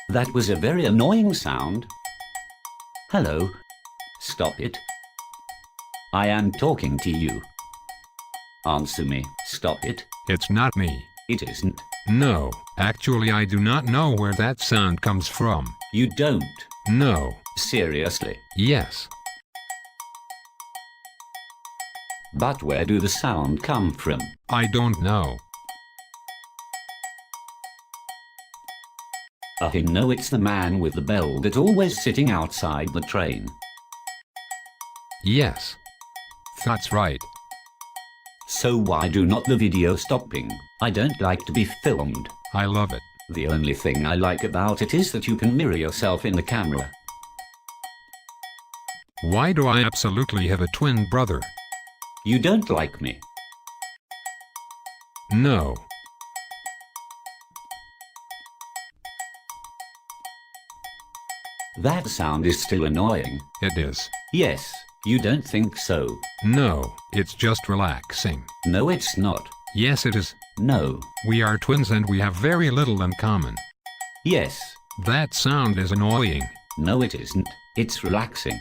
That was a very annoying sound. Hello. Stop it. I am talking to you. Answer me. Stop it. It's not me. It isn't. No, actually I do not know where that sound comes from. You don't. No. Seriously. Yes. But where do the sound come from? I don't know. I know it's the man with the bell that always sitting outside the train. Yes. That's right. So why do not the video stopping? I don't like to be filmed. I love it. The only thing I like about it is that you can mirror yourself in the camera. Why do I absolutely have a twin brother? You don't like me. No. That sound is still annoying. It is. Yes, you don't think so. No, it's just relaxing. No, it's not. Yes, it is. No. We are twins and we have very little in common. Yes. That sound is annoying. No, it isn't. It's relaxing.